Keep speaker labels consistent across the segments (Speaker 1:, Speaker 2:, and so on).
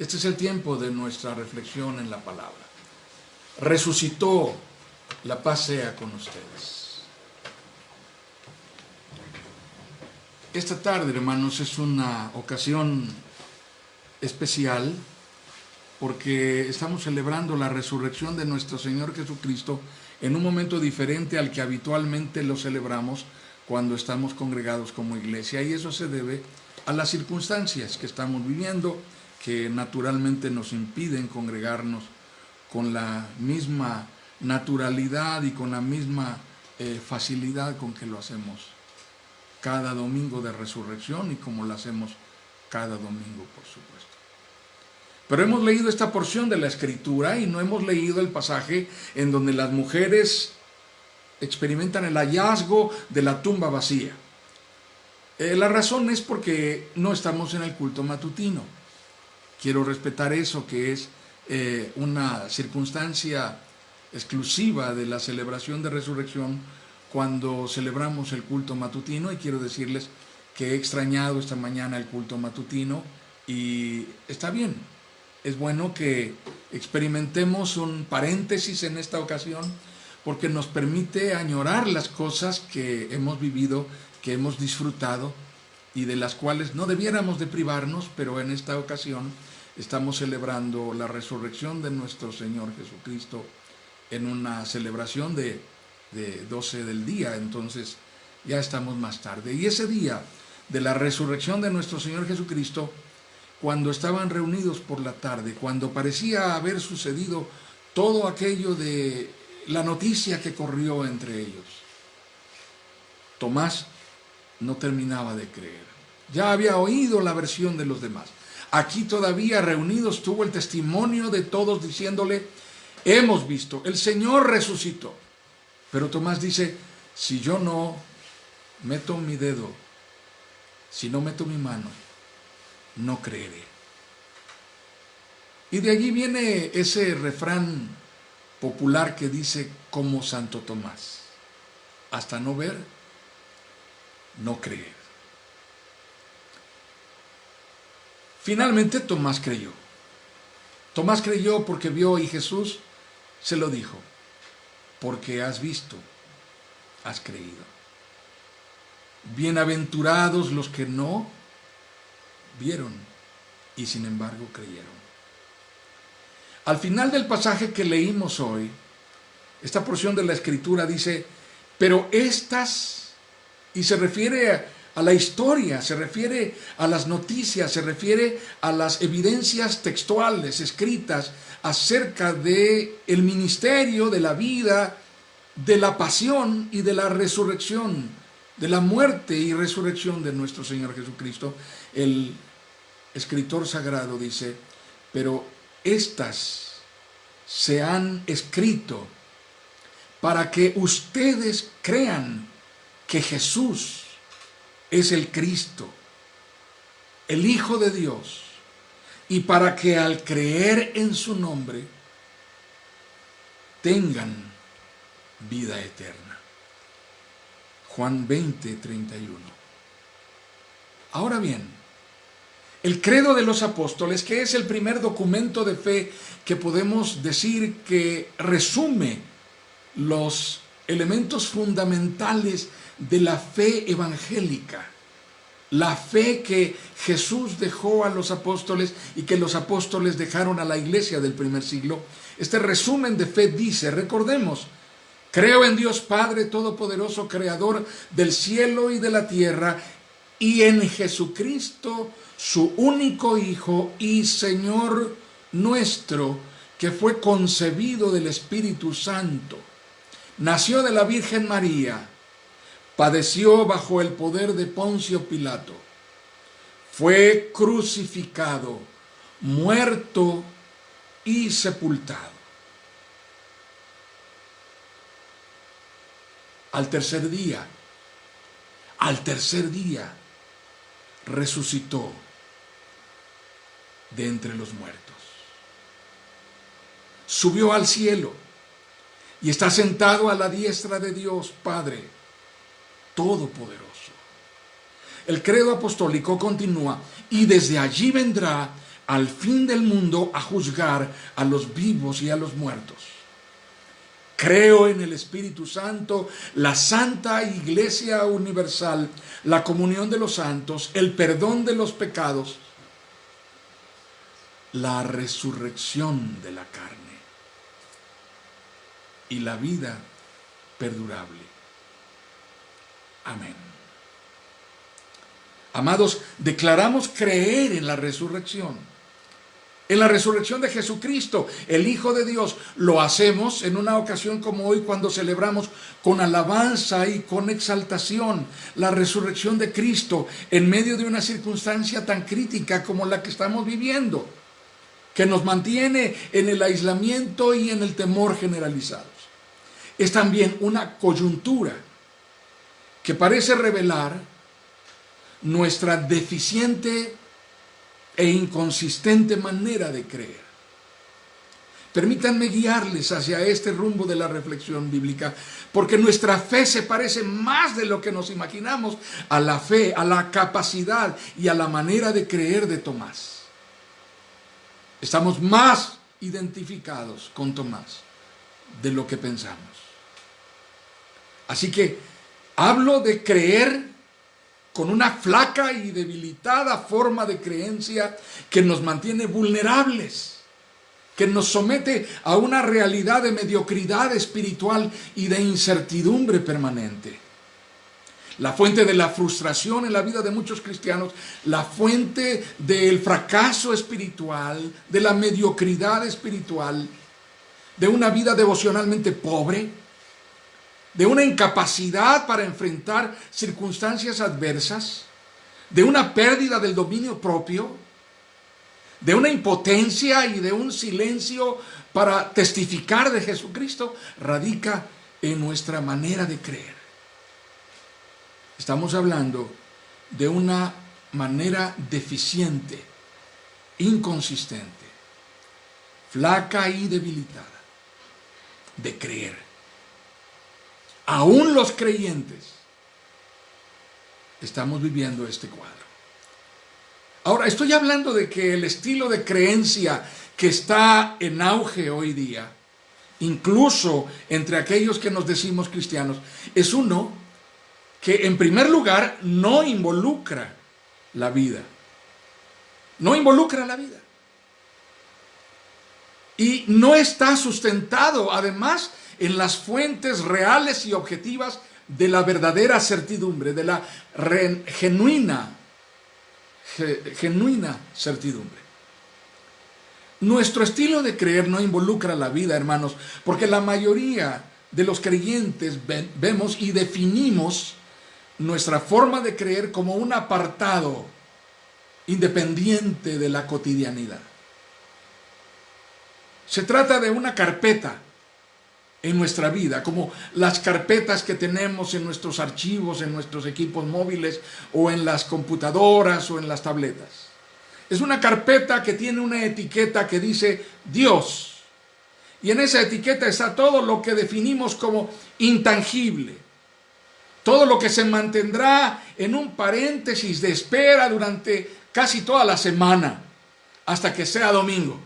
Speaker 1: Este es el tiempo de nuestra reflexión en la palabra. Resucitó, la paz sea con ustedes. Esta tarde, hermanos, es una ocasión especial porque estamos celebrando la resurrección de nuestro Señor Jesucristo en un momento diferente al que habitualmente lo celebramos cuando estamos congregados como iglesia, y eso se debe a las circunstancias que estamos viviendo, que naturalmente nos impiden congregarnos con la misma naturalidad y con la misma facilidad con que lo hacemos cada domingo de resurrección y como lo hacemos cada domingo, por supuesto. Pero hemos leído esta porción de la Escritura y no hemos leído el pasaje en donde las mujeres experimentan el hallazgo de la tumba vacía. La razón es porque no estamos en el culto matutino. Quiero respetar eso, que es una circunstancia exclusiva de la celebración de resurrección cuando celebramos el culto matutino, y quiero decirles que he extrañado esta mañana el culto matutino y está bien. Es bueno que experimentemos un paréntesis en esta ocasión porque nos permite añorar las cosas que hemos vivido, que hemos disfrutado y de las cuales no debiéramos de privarnos, pero en esta ocasión estamos celebrando la resurrección de nuestro Señor Jesucristo en una celebración de 12 del día, entonces ya estamos más tarde. Y ese día de la resurrección de nuestro Señor Jesucristo, cuando estaban reunidos por la tarde, cuando parecía haber sucedido todo aquello de la noticia que corrió entre ellos, Tomás no terminaba de creer. Ya había oído la versión de los demás. Aquí todavía reunidos tuvo el testimonio de todos diciéndole: hemos visto, el Señor resucitó. Pero Tomás dice: si yo no meto mi dedo, si no meto mi mano, no creeré. Y de allí viene ese refrán popular que dice como Santo Tomás: hasta no ver, no creer. Finalmente Tomás creyó. Tomás creyó porque vio, y Jesús se lo dijo: porque has visto, has creído. Bienaventurados los que no vieron y sin embargo creyeron. Al final del pasaje que leímos hoy, esta porción de la Escritura dice: pero estas, y se refiere a la historia, se refiere a las noticias, se refiere a las evidencias textuales escritas acerca de el ministerio, de la vida, de la pasión y de la resurrección, de la muerte y resurrección de nuestro Señor Jesucristo. El escritor sagrado dice: pero estas se han escrito para que ustedes crean que Jesús es el Cristo, el Hijo de Dios, y para que al creer en su nombre tengan vida eterna. Juan 20:31. Ahora bien, el credo de los apóstoles, que es el primer documento de fe que podemos decir que resume los elementos fundamentales de la fe evangélica, la fe que Jesús dejó a los apóstoles y que los apóstoles dejaron a la iglesia del primer siglo. Este resumen de fe dice: recordemos, creo en Dios Padre Todopoderoso, Creador del cielo y de la tierra, y en Jesucristo, su único Hijo y Señor nuestro, que fue concebido del Espíritu Santo, nació de la Virgen María, padeció bajo el poder de Poncio Pilato, fue crucificado, muerto y sepultado. Al tercer día, resucitó de entre los muertos. Subió al cielo y está sentado a la diestra de Dios Padre Todopoderoso. El credo apostólico continúa: y desde allí vendrá al fin del mundo a juzgar a los vivos y a los muertos. Creo en el Espíritu Santo, la Santa Iglesia Universal, la comunión de los santos, el perdón de los pecados, la resurrección de la carne y la vida perdurable. Amén. Amados, declaramos creer en la resurrección de Jesucristo, el Hijo de Dios. Lo hacemos en una ocasión como hoy, cuando celebramos con alabanza y con exaltación la resurrección de Cristo en medio de una circunstancia tan crítica como la que estamos viviendo, que nos mantiene en el aislamiento y en el temor generalizados. Es también una coyuntura que parece revelar nuestra deficiente e inconsistente manera de creer. Permítanme guiarles hacia este rumbo de la reflexión bíblica, porque nuestra fe se parece más de lo que nos imaginamos a la fe, a la capacidad y a la manera de creer de Tomás. Estamos más identificados con Tomás de lo que pensamos. Así que hablo de creer con una flaca y debilitada forma de creencia que nos mantiene vulnerables, que nos somete a una realidad de mediocridad espiritual y de incertidumbre permanente. La fuente de la frustración en la vida de muchos cristianos, la fuente del fracaso espiritual, de la mediocridad espiritual, de una vida devocionalmente pobre, de una incapacidad para enfrentar circunstancias adversas, de una pérdida del dominio propio, de una impotencia y de un silencio para testificar de Jesucristo, radica en nuestra manera de creer. Estamos hablando de una manera deficiente, inconsistente, flaca y debilitada de creer. Aún los creyentes estamos viviendo este cuadro. Ahora, estoy hablando de que el estilo de creencia que está en auge hoy día, incluso entre aquellos que nos decimos cristianos, es uno que en primer lugar no involucra la vida. No involucra la vida. Y no está sustentado, además, en las fuentes reales y objetivas de la verdadera certidumbre, de la genuina certidumbre. Nuestro estilo de creer no involucra la vida, hermanos, porque la mayoría de los creyentes vemos y definimos nuestra forma de creer como un apartado independiente de la cotidianidad. Se trata de una carpeta en nuestra vida, como las carpetas que tenemos en nuestros archivos, en nuestros equipos móviles, o en las computadoras, o en las tabletas. Es una carpeta que tiene una etiqueta que dice Dios, y en esa etiqueta está todo lo que definimos como intangible, todo lo que se mantendrá en un paréntesis de espera durante casi toda la semana, hasta que sea domingo,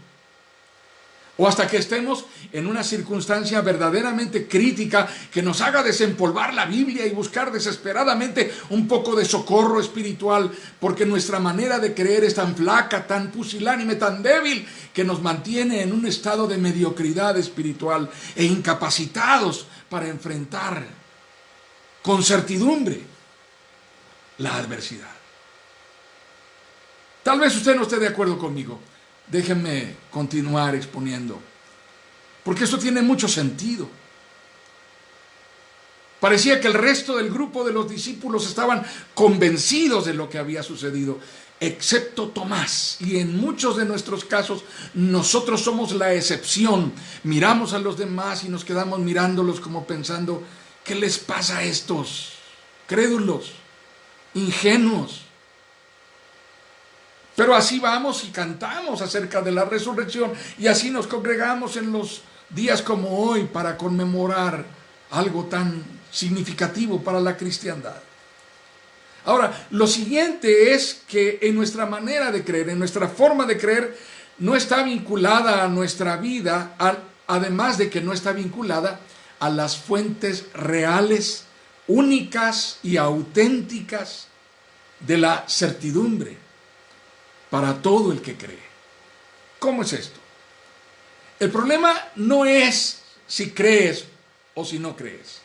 Speaker 1: o hasta que estemos en una circunstancia verdaderamente crítica que nos haga desempolvar la Biblia y buscar desesperadamente un poco de socorro espiritual, porque nuestra manera de creer es tan flaca, tan pusilánime, tan débil, que nos mantiene en un estado de mediocridad espiritual e incapacitados para enfrentar con certidumbre la adversidad. Tal vez usted no esté de acuerdo conmigo. Déjenme continuar exponiendo, porque esto tiene mucho sentido. Parecía que el resto del grupo de los discípulos estaban convencidos de lo que había sucedido, excepto Tomás. Y en muchos de nuestros casos, nosotros somos la excepción. Miramos a los demás y nos quedamos mirándolos como pensando, ¿qué les pasa a estos crédulos, ingenuos? Pero así vamos y cantamos acerca de la resurrección, y así nos congregamos en los días como hoy para conmemorar algo tan significativo para la cristiandad. Ahora, lo siguiente es que en nuestra manera de creer, en nuestra forma de creer, no está vinculada a nuestra vida, además de que no está vinculada a las fuentes reales, únicas y auténticas de la certidumbre para todo el que cree. ¿Cómo es esto? El problema no es si crees o si no crees.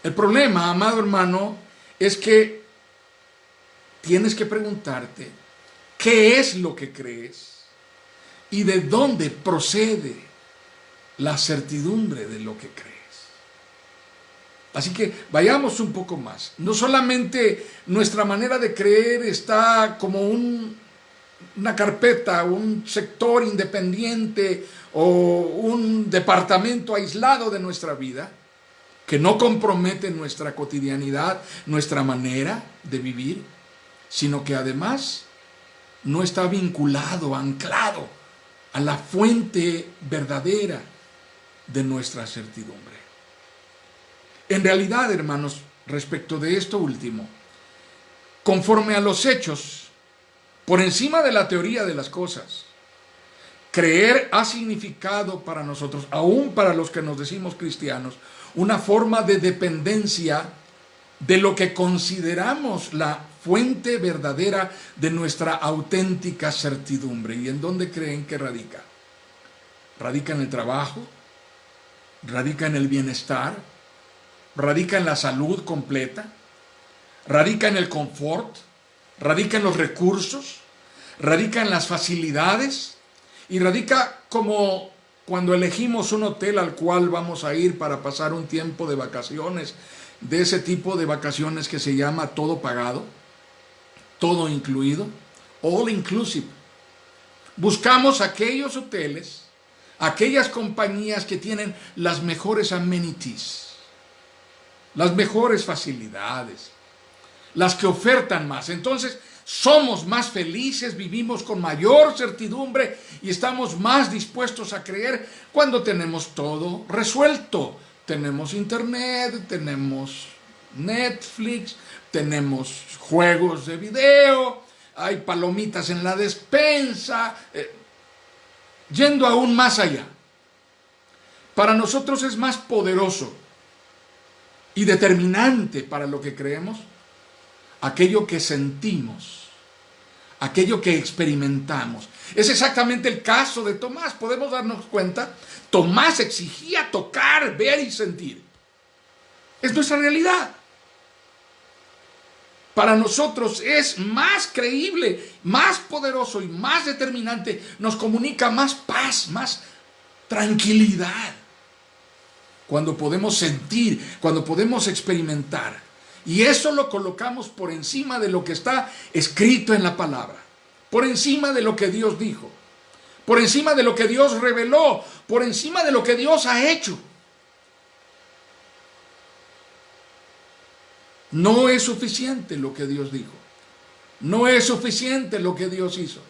Speaker 1: El problema, amado hermano, es que tienes que preguntarte qué es lo que crees y de dónde procede la certidumbre de lo que crees. Así que vayamos un poco más. No solamente nuestra manera de creer está como una carpeta, un sector independiente o un departamento aislado de nuestra vida, que no compromete nuestra cotidianidad, nuestra manera de vivir, sino que además no está vinculado, anclado a la fuente verdadera de nuestra certidumbre. En realidad, hermanos, respecto de esto último, conforme a los hechos, por encima de la teoría de las cosas, creer ha significado para nosotros, aún para los que nos decimos cristianos, una forma de dependencia de lo que consideramos la fuente verdadera de nuestra auténtica certidumbre. ¿Y en dónde creen que radica? Radica en el trabajo, radica en el bienestar, radica en la salud completa, radica en el confort, radica en los recursos, radica en las facilidades y radica como cuando elegimos un hotel al cual vamos a ir para pasar un tiempo de vacaciones, de ese tipo de vacaciones que se llama todo pagado, todo incluido, all inclusive. Buscamos aquellos hoteles, aquellas compañías que tienen las mejores amenities, las mejores facilidades, las que ofertan más. Entonces, somos más felices, vivimos con mayor certidumbre y estamos más dispuestos a creer cuando tenemos todo resuelto. Tenemos internet, tenemos Netflix, tenemos juegos de video, hay palomitas en la despensa, yendo aún más allá. Para nosotros es más poderoso y determinante para lo que creemos aquello que sentimos, aquello que experimentamos. Es exactamente el caso de Tomás. Podemos darnos cuenta, Tomás exigía tocar, ver y sentir. Es nuestra realidad. Para nosotros es más creíble, más poderoso y más determinante. Nos comunica más paz, más tranquilidad. Cuando podemos sentir, cuando podemos experimentar. Y eso lo colocamos por encima de lo que está escrito en la palabra, por encima de lo que Dios dijo, por encima de lo que Dios reveló, por encima de lo que Dios ha hecho. No es suficiente lo que Dios dijo, no es suficiente lo que Dios hizo,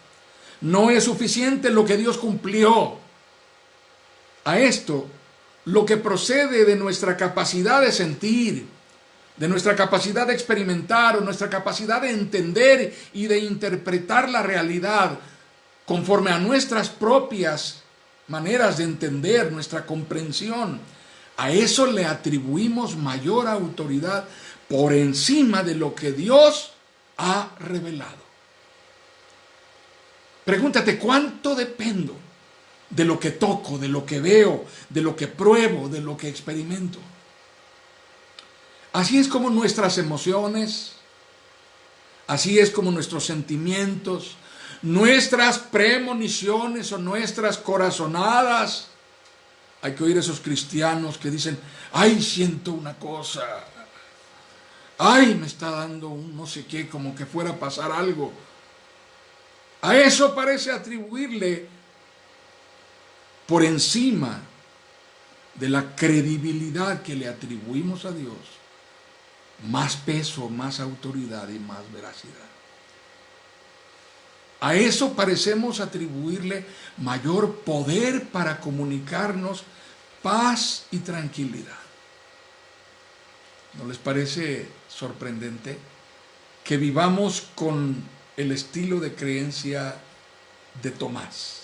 Speaker 1: no es suficiente lo que Dios cumplió. A esto, lo que procede de nuestra capacidad de sentir, de nuestra capacidad de experimentar o nuestra capacidad de entender y de interpretar la realidad conforme a nuestras propias maneras de entender, nuestra comprensión, a eso le atribuimos mayor autoridad por encima de lo que Dios ha revelado. Pregúntate, ¿cuánto dependo de lo que toco, de lo que veo, de lo que pruebo, de lo que experimento? Así es como nuestras emociones, así es como nuestros sentimientos, nuestras premoniciones o nuestras corazonadas. Hay que oír a esos cristianos que dicen, ay, siento una cosa, ay, me está dando un no sé qué, como que fuera a pasar algo. A eso parece atribuirle por encima de la credibilidad que le atribuimos a Dios más peso, más autoridad y más veracidad. A eso parecemos atribuirle mayor poder para comunicarnos paz y tranquilidad. ¿No les parece sorprendente? que vivamos con el estilo de creencia de Tomás.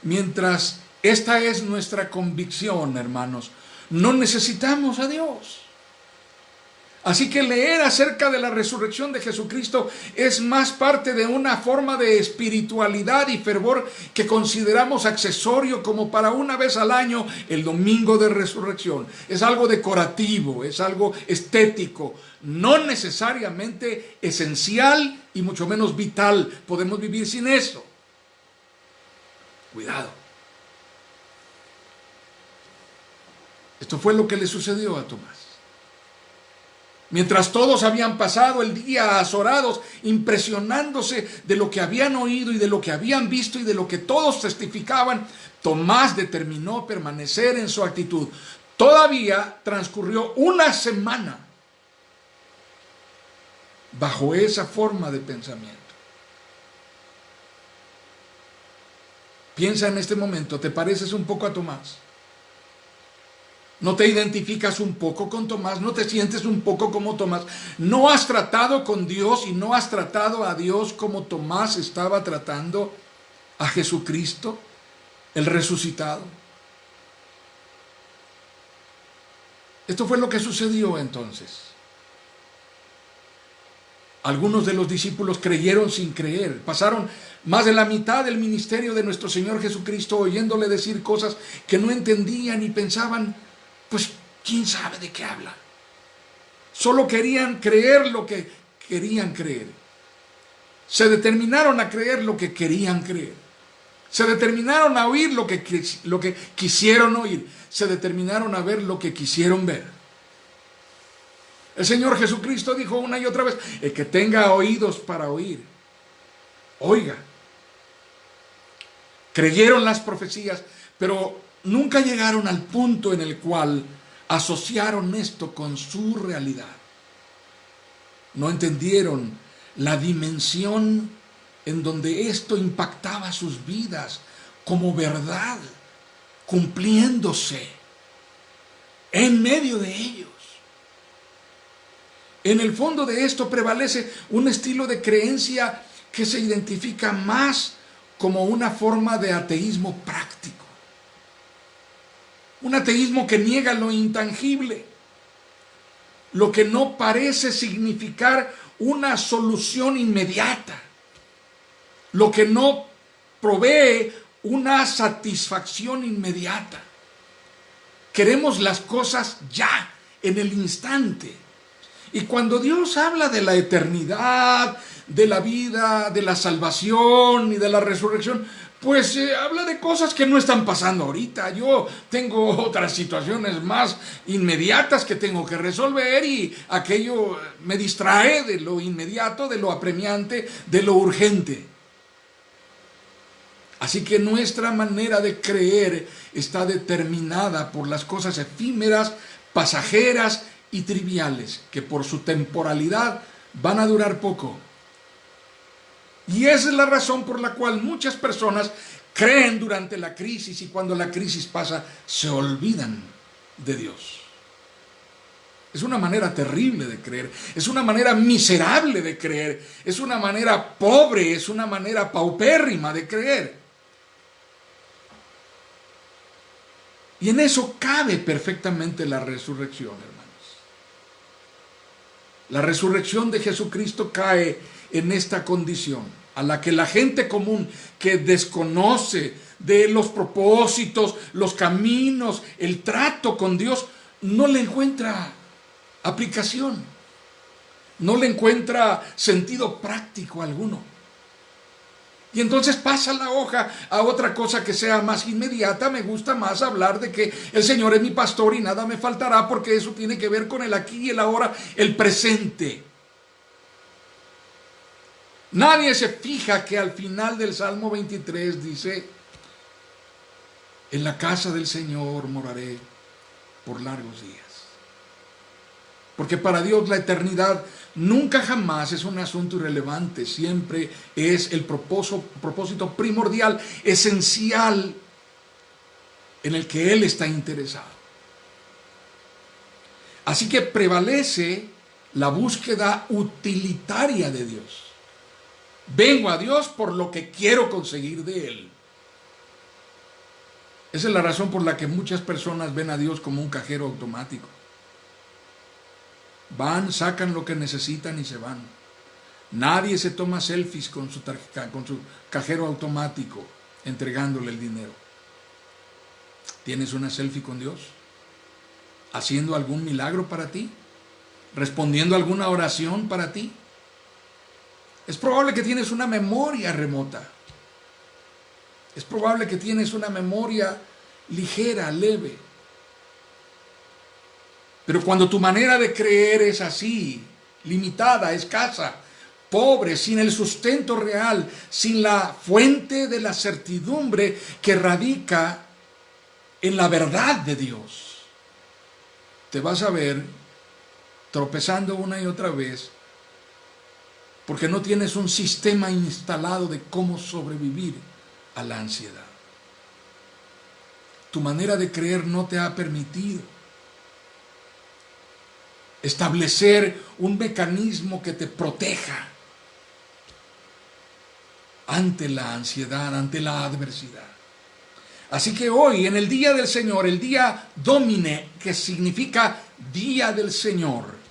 Speaker 1: Mientras esta es nuestra convicción, hermanos, no necesitamos a Dios. Así que leer acerca de la resurrección de Jesucristo es más parte de una forma de espiritualidad y fervor que consideramos accesorio, como para una vez al año el domingo de resurrección. Es algo decorativo, es algo estético, no necesariamente esencial y mucho menos vital. Podemos vivir sin eso. Cuidado. Esto fue lo que le sucedió a Tomás. Mientras todos habían pasado el día azorados, impresionándose de lo que habían oído y de lo que habían visto y de lo que todos testificaban, Tomás determinó permanecer en su actitud. Todavía transcurrió una semana bajo esa forma de pensamiento. Piensa en este momento, ¿te pareces un poco a Tomás? ¿No te identificas un poco con Tomás? ¿No te sientes un poco como Tomás? ¿No has tratado con Dios y no has tratado a Dios como Tomás estaba tratando a Jesucristo, el resucitado? Esto fue lo que sucedió entonces. Algunos de los discípulos creyeron sin creer. Pasaron más de la mitad del ministerio de nuestro Señor Jesucristo oyéndole decir cosas que no entendían y pensaban, pues, ¿quién sabe de qué habla? Solo querían creer lo que querían creer. Se determinaron a creer lo que querían creer. Se determinaron a oír lo que quisieron oír. Se determinaron a ver lo que quisieron ver. El Señor Jesucristo dijo una y otra vez, el que tenga oídos para oír, oiga. Creyeron las profecías, pero nunca llegaron al punto en el cual asociaron esto con su realidad. No entendieron la dimensión en donde esto impactaba sus vidas como verdad, cumpliéndose en medio de ellos. En el fondo de esto prevalece un estilo de creencia que se identifica más como una forma de ateísmo práctico. Un ateísmo que niega lo intangible, lo que no parece significar una solución inmediata, lo que no provee una satisfacción inmediata. Queremos las cosas ya, en el instante. Y cuando Dios habla de la eternidad, de la vida, de la salvación y de la resurrección, pues habla de cosas que no están pasando ahorita. Yo tengo otras situaciones más inmediatas que tengo que resolver y aquello me distrae de lo inmediato, de lo apremiante, de lo urgente. Así que nuestra manera de creer está determinada por las cosas efímeras, pasajeras y triviales, que por su temporalidad van a durar poco. Y esa es la razón por la cual muchas personas creen durante la crisis y cuando la crisis pasa se olvidan de Dios. Es una manera terrible de creer, es una manera miserable de creer, es una manera pobre, es una manera paupérrima de creer. Y en eso cabe perfectamente la resurrección, hermanos. La resurrección de Jesucristo cae en esta condición, a la que la gente común que desconoce de los propósitos, los caminos, el trato con Dios, no le encuentra aplicación, no le encuentra sentido práctico alguno. Y entonces pasa la hoja a otra cosa que sea más inmediata. Me gusta más hablar de que el Señor es mi pastor y nada me faltará, porque eso tiene que ver con el aquí y el ahora, el presente. Nadie se fija que al final del Salmo 23 dice, en la casa del Señor moraré por largos días. Porque para Dios la eternidad nunca jamás es un asunto irrelevante, siempre es el propósito primordial, esencial, en el que Él está interesado. Así que prevalece la búsqueda utilitaria de Dios. Vengo a Dios por lo que quiero conseguir de Él. Esa es la razón por la que muchas personas ven a Dios como un cajero automático. Van, sacan lo que necesitan y se van. Nadie se toma selfies con su cajero automático entregándole el dinero. ¿Tienes una selfie con Dios? ¿Haciendo algún milagro para ti? ¿Respondiendo alguna oración para ti? Es probable que tienes una memoria remota. Es probable que tienes una memoria ligera, leve. Pero cuando tu manera de creer es así, limitada, escasa, pobre, sin el sustento real, sin la fuente de la certidumbre que radica en la verdad de Dios, te vas a ver tropezando una y otra vez porque no tienes un sistema instalado de cómo sobrevivir a la ansiedad. Tu manera de creer no te ha permitido establecer un mecanismo que te proteja ante la ansiedad, ante la adversidad. Así que hoy, en el día del Señor, el día Domine, que significa día del Señor,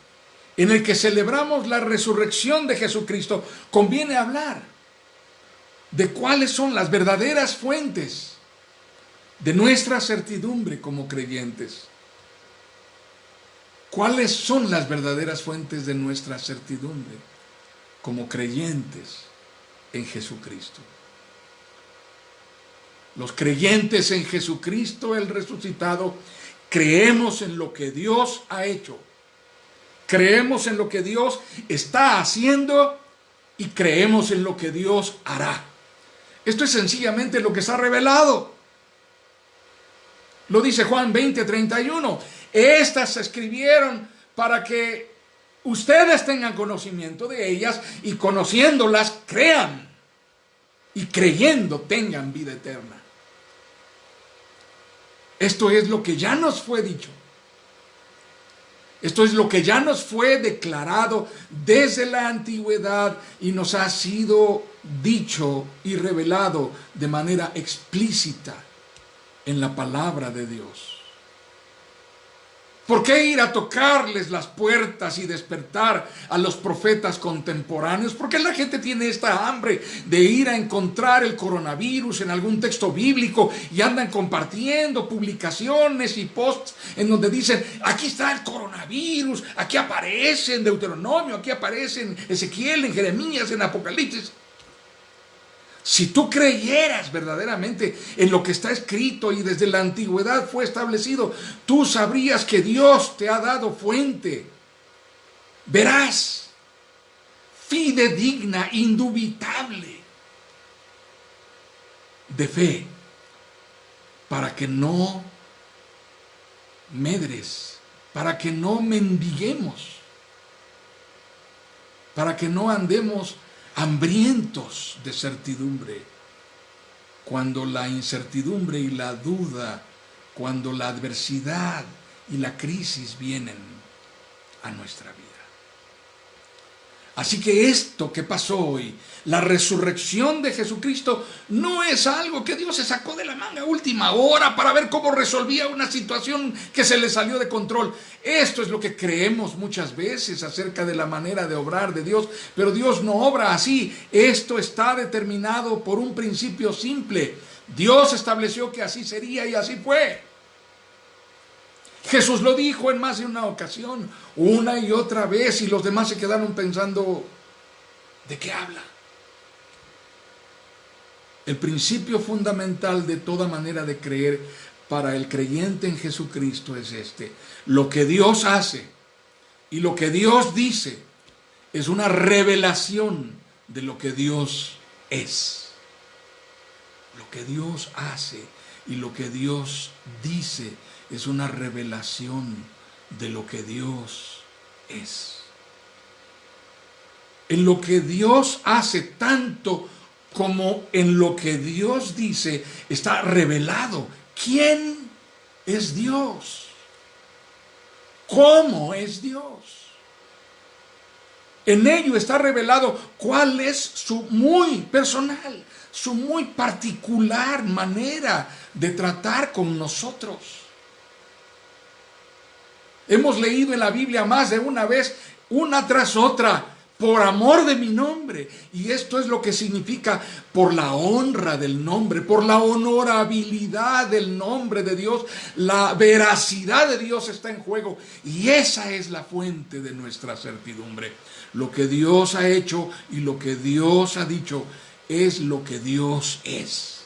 Speaker 1: en el que celebramos la resurrección de Jesucristo, conviene hablar de cuáles son las verdaderas fuentes de nuestra certidumbre como creyentes. ¿Cuáles son las verdaderas fuentes de nuestra certidumbre como creyentes en Jesucristo? Los creyentes en Jesucristo, el resucitado, creemos en lo que Dios ha hecho. Creemos en lo que Dios está haciendo y creemos en lo que Dios hará. Esto es sencillamente lo que está revelado. Lo dice Juan 20:31. Estas se escribieron para que ustedes tengan conocimiento de ellas y conociéndolas crean y creyendo tengan vida eterna. Esto es lo que ya nos fue dicho. Esto es lo que ya nos fue declarado desde la antigüedad y nos ha sido dicho y revelado de manera explícita en la palabra de Dios. ¿Por qué ir a tocarles las puertas y despertar a los profetas contemporáneos? ¿Por qué la gente tiene esta hambre de ir a encontrar el coronavirus en algún texto bíblico y andan compartiendo publicaciones y posts en donde dicen, aquí está el coronavirus, aquí aparece en Deuteronomio, aquí aparece en Ezequiel, en Jeremías, en Apocalipsis? Si tú creyeras verdaderamente en lo que está escrito y desde la antigüedad fue establecido, tú sabrías que Dios te ha dado fuente veraz, fidedigna, indubitable de fe, para que no medres, para que no mendiguemos, para que no andemos hambrientos de certidumbre, cuando la incertidumbre y la duda, cuando la adversidad y la crisis vienen a nuestra vida. Así que esto que pasó hoy, la resurrección de Jesucristo, no es algo que Dios se sacó de la manga a última hora para ver cómo resolvía una situación que se le salió de control. Esto es lo que creemos muchas veces acerca de la manera de obrar de Dios, pero Dios no obra así. Esto está determinado por un principio simple. Dios estableció que así sería y así fue. Jesús lo dijo en más de una ocasión, una y otra vez, y los demás se quedaron pensando, ¿de qué habla? El principio fundamental de toda manera de creer para el creyente en Jesucristo es este: lo que Dios hace y lo que Dios dice es una revelación de lo que Dios es. Lo que Dios hace y lo que Dios dice es una revelación de lo que Dios es. En lo que Dios hace, tanto como en lo que Dios dice, está revelado quién es Dios, cómo es Dios, En ello está revelado cuál es su muy personal, su muy particular manera de tratar con nosotros. Hemos leído en la Biblia más de una vez, una tras otra, por amor de mi nombre. Y esto es lo que significa por la honra del nombre, por la honorabilidad del nombre de Dios. La veracidad de Dios está en juego. Y esa es la fuente de nuestra certidumbre. Lo que Dios ha hecho y lo que Dios ha dicho es lo que Dios es.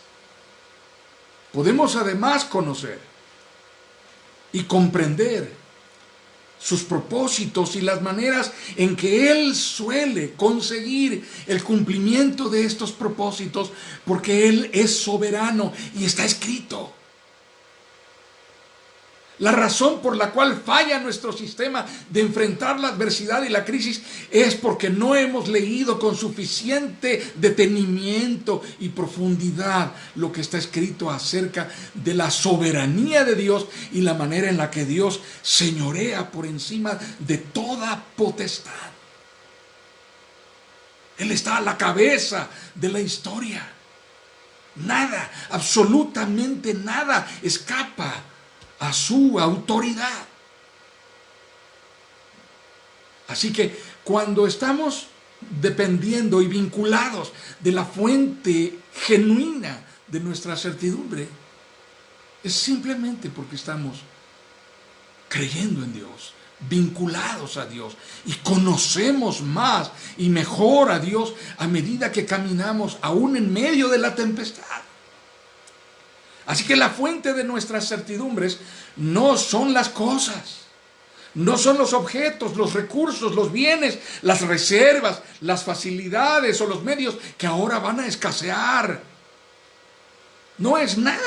Speaker 1: Podemos además conocer y comprender sus propósitos y las maneras en que Él suele conseguir el cumplimiento de estos propósitos, porque Él es soberano y está escrito. La razón por la cual falla nuestro sistema de enfrentar la adversidad y la crisis es porque no hemos leído con suficiente detenimiento y profundidad lo que está escrito acerca de la soberanía de Dios y la manera en la que Dios señorea por encima de toda potestad. Él está a la cabeza de la historia. Nada, absolutamente nada escapa a su autoridad. Así que cuando estamos dependiendo y vinculados de la fuente genuina de nuestra certidumbre, es simplemente porque estamos creyendo en Dios, vinculados a Dios, y conocemos más y mejor a Dios a medida que caminamos aún en medio de la tempestad. Así que la fuente de nuestras certidumbres no son las cosas, no son los objetos, los recursos, los bienes, las reservas, las facilidades o los medios que ahora van a escasear. No es nada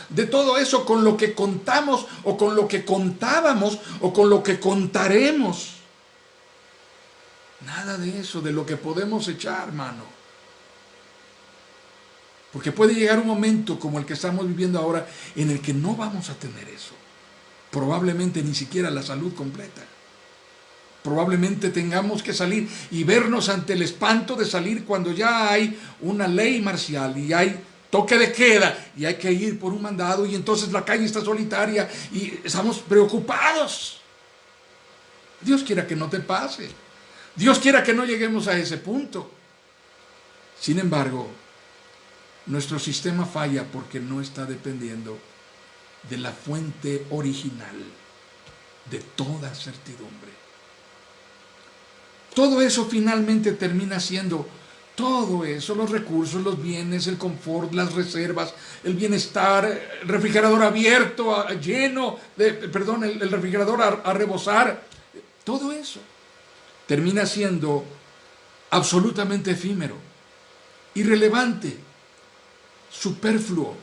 Speaker 1: de todo eso con lo que contamos o con lo que contábamos o con lo que contaremos. Nada de eso, de lo que podemos echar mano. Porque puede llegar un momento como el que estamos viviendo ahora en el que no vamos a tener eso. Probablemente ni siquiera la salud completa. Probablemente tengamos que salir y vernos ante el espanto de salir cuando ya hay una ley marcial y hay toque de queda y hay que ir por un mandado y entonces la calle está solitaria y estamos preocupados. Dios quiera que no te pase. Dios quiera que no lleguemos a ese punto. Sin embargo, nuestro sistema falla porque no está dependiendo de la fuente original de toda certidumbre. Todo eso finalmente termina siendo, todo eso, los recursos, los bienes, el confort, las reservas, el bienestar, el refrigerador abierto, lleno, el refrigerador a rebosar, todo eso termina siendo absolutamente efímero, irrelevante, superfluo.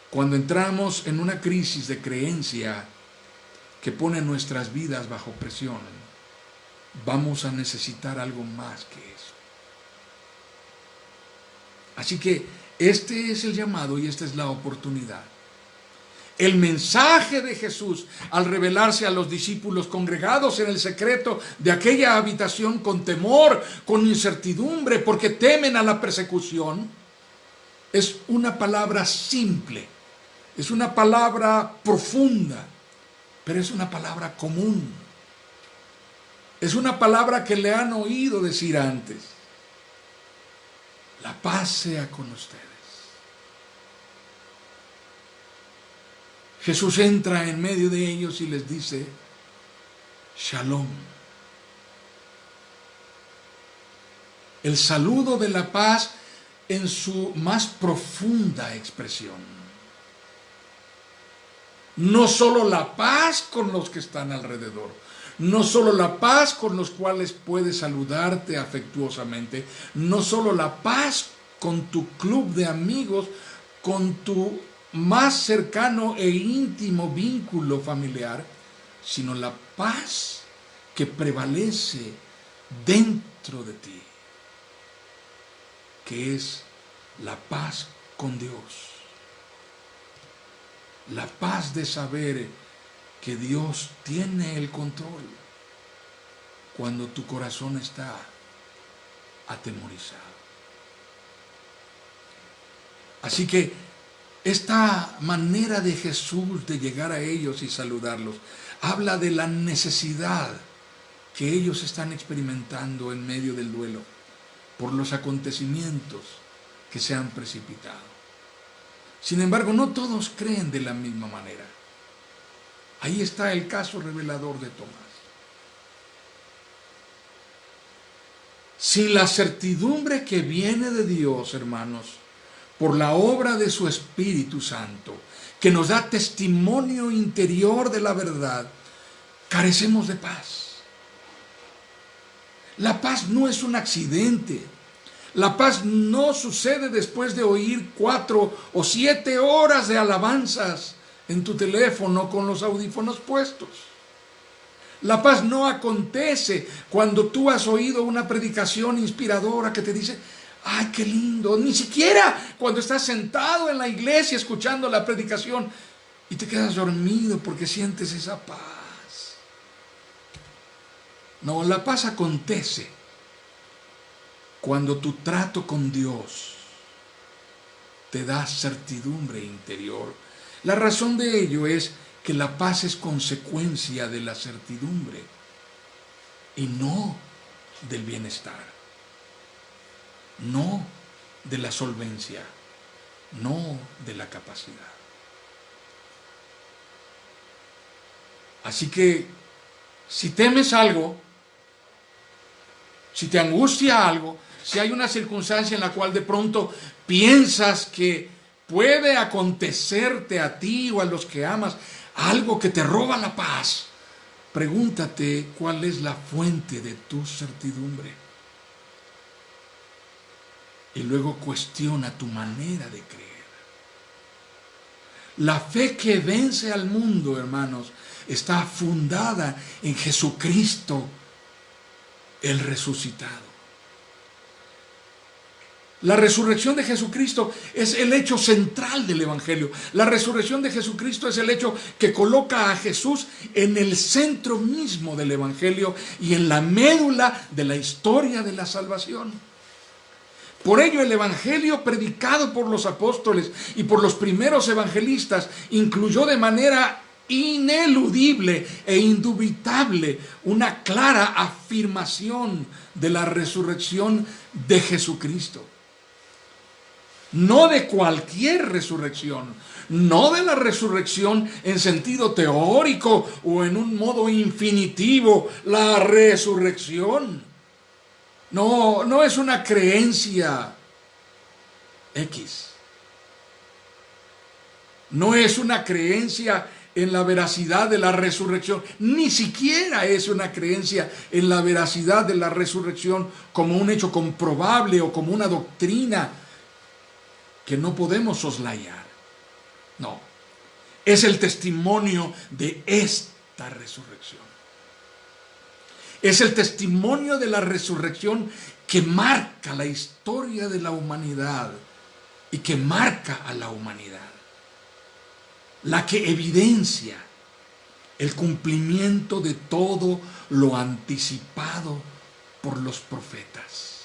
Speaker 1: Cuando entramos en una crisis de creencia que pone nuestras vidas bajo presión, vamos a necesitar algo más que eso. Así que este es el llamado y esta es la oportunidad. El mensaje de Jesús al revelarse a los discípulos congregados en el secreto de aquella habitación con temor, con incertidumbre, porque temen a la persecución, es una palabra simple, es una palabra profunda, pero es una palabra común. Es una palabra que le han oído decir antes. La paz sea con ustedes. Jesús entra en medio de ellos y les dice, Shalom. El saludo de la paz en su más profunda expresión. No solo la paz con los que están alrededor, no solo la paz con los cuales puedes saludarte afectuosamente, no solo la paz con tu club de amigos, con tu más cercano e íntimo vínculo familiar, sino la paz que prevalece dentro de ti, que es la paz con Dios, la paz de saber que Dios tiene el control. cuando tu corazón está atemorizado. Así que esta manera de Jesús de llegar a ellos y saludarlos habla de la necesidad que ellos están experimentando en medio del duelo por los acontecimientos que se han precipitado. Sin embargo, no todos creen de la misma manera. Ahí está el caso revelador de Tomás. Sin la certidumbre que viene de Dios, hermanos, por la obra de su Espíritu Santo, que nos da testimonio interior de la verdad, carecemos de paz. La paz no es un accidente. La paz no sucede después de oír 4 o 7 horas de alabanzas en tu teléfono con los audífonos puestos. La paz no acontece cuando tú has oído una predicación inspiradora que te dice, ¡ay, qué lindo! Ni siquiera cuando estás sentado en la iglesia escuchando la predicación y te quedas dormido porque sientes esa paz. No, la paz acontece cuando tu trato con Dios te da certidumbre interior. La razón de ello es que la paz es consecuencia de la certidumbre y no del bienestar, no de la solvencia, no de la capacidad. Así que si temes algo, si te angustia algo, si hay una circunstancia en la cual de pronto piensas que puede acontecerte a ti o a los que amas algo que te roba la paz, pregúntate cuál es la fuente de tu certidumbre. Y luego cuestiona tu manera de creer. La fe que vence al mundo, hermanos, está fundada en Jesucristo, el resucitado. La resurrección de Jesucristo es el hecho central del Evangelio. La resurrección de Jesucristo es el hecho que coloca a Jesús en el centro mismo del Evangelio y en la médula de la historia de la salvación. Por ello, el Evangelio predicado por los apóstoles y por los primeros evangelistas incluyó de manera ineludible e indubitable una clara afirmación de la resurrección de Jesucristo. No de cualquier resurrección, no de la resurrección en sentido teórico o en un modo infinitivo, la resurrección. No es una creencia X. No es una creencia en la veracidad de la resurrección. Ni siquiera es una creencia en la veracidad de la resurrección como un hecho comprobable o como una doctrina que no podemos soslayar. No. Es el testimonio de esta resurrección. Es el testimonio de la resurrección que marca la historia de la humanidad y que marca a la humanidad. La que evidencia el cumplimiento de todo lo anticipado por los profetas.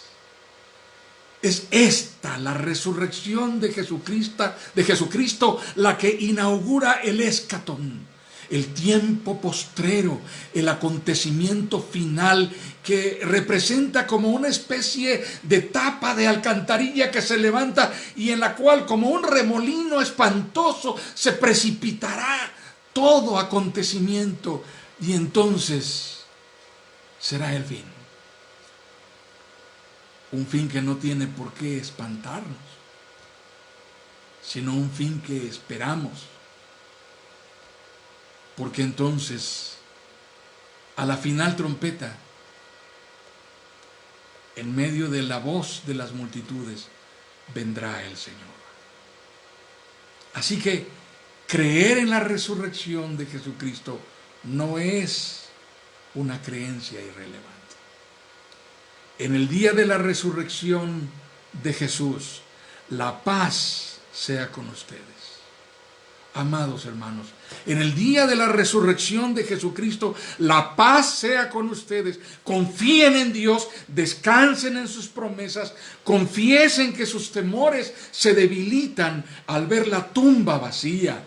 Speaker 1: Es esta la resurrección de Jesucristo la que inaugura el escatón, el tiempo postrero, el acontecimiento final que representa como una especie de tapa de alcantarilla que se levanta y en la cual como un remolino espantoso se precipitará todo acontecimiento y entonces será el fin. Un fin que no tiene por qué espantarnos, sino un fin que esperamos. Porque entonces, a la final trompeta, en medio de la voz de las multitudes, vendrá el Señor. Así que creer en la resurrección de Jesucristo no es una creencia irrelevante. En el día de la resurrección de Jesús, la paz sea con ustedes. Amados hermanos, en el día de la resurrección de Jesucristo, la paz sea con ustedes. Confíen en Dios, descansen en sus promesas, confiesen que sus temores se debilitan al ver la tumba vacía.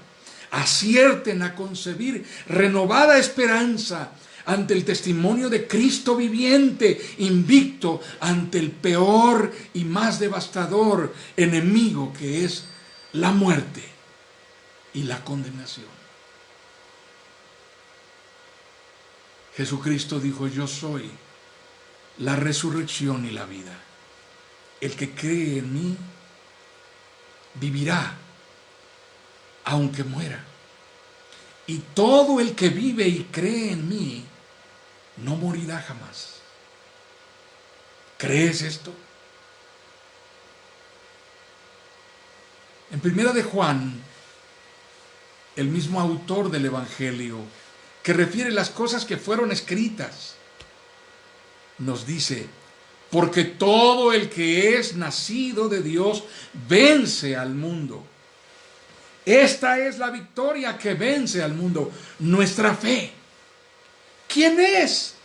Speaker 1: Acierten a concebir renovada esperanza ante el testimonio de Cristo viviente, invicto ante el peor y más devastador enemigo que es la muerte y la condenación. Jesucristo dijo: yo soy la resurrección y la vida. El que cree en mí vivirá aunque muera. Y todo el que vive y cree en mí no morirá jamás. ¿Crees esto? En Primera de Juan, el mismo autor del Evangelio, que refiere las cosas que fueron escritas, nos dice: porque todo el que es nacido de Dios vence al mundo. Esta es la victoria que vence al mundo, nuestra fe. ¿Quién es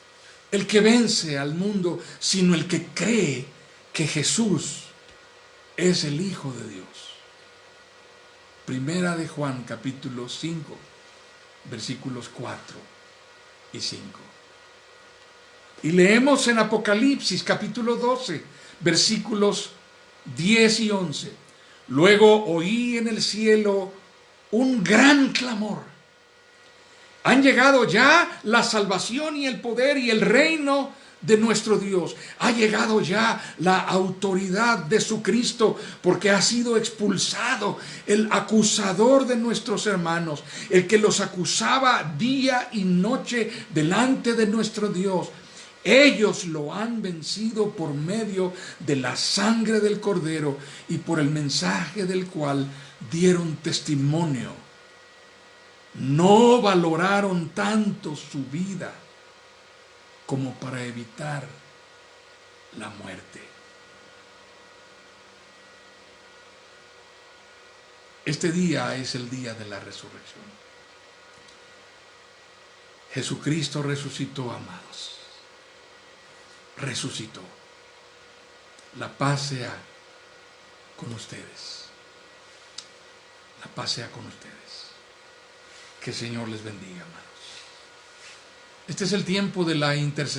Speaker 1: el que vence al mundo sino el que cree que Jesús es el Hijo de Dios? Primera de Juan, capítulo 5, versículos 4 y 5. Y leemos en Apocalipsis, capítulo 12, versículos 10 y 11. Luego oí en el cielo un gran clamor: han llegado ya la salvación y el poder y el reino de nuestro Dios. Ha llegado ya la autoridad de su Cristo, porque ha sido expulsado el acusador de nuestros hermanos, el que los acusaba día y noche delante de nuestro Dios. Ellos lo han vencido por medio de la sangre del Cordero y por el mensaje del cual dieron testimonio. No valoraron tanto su vida como para evitar la muerte. Este día es el día de la resurrección. Jesucristo resucitó, amados. Resucitó. La paz sea con ustedes. La paz sea con ustedes. Que el Señor les bendiga, amados. Este es el tiempo de la intercesión.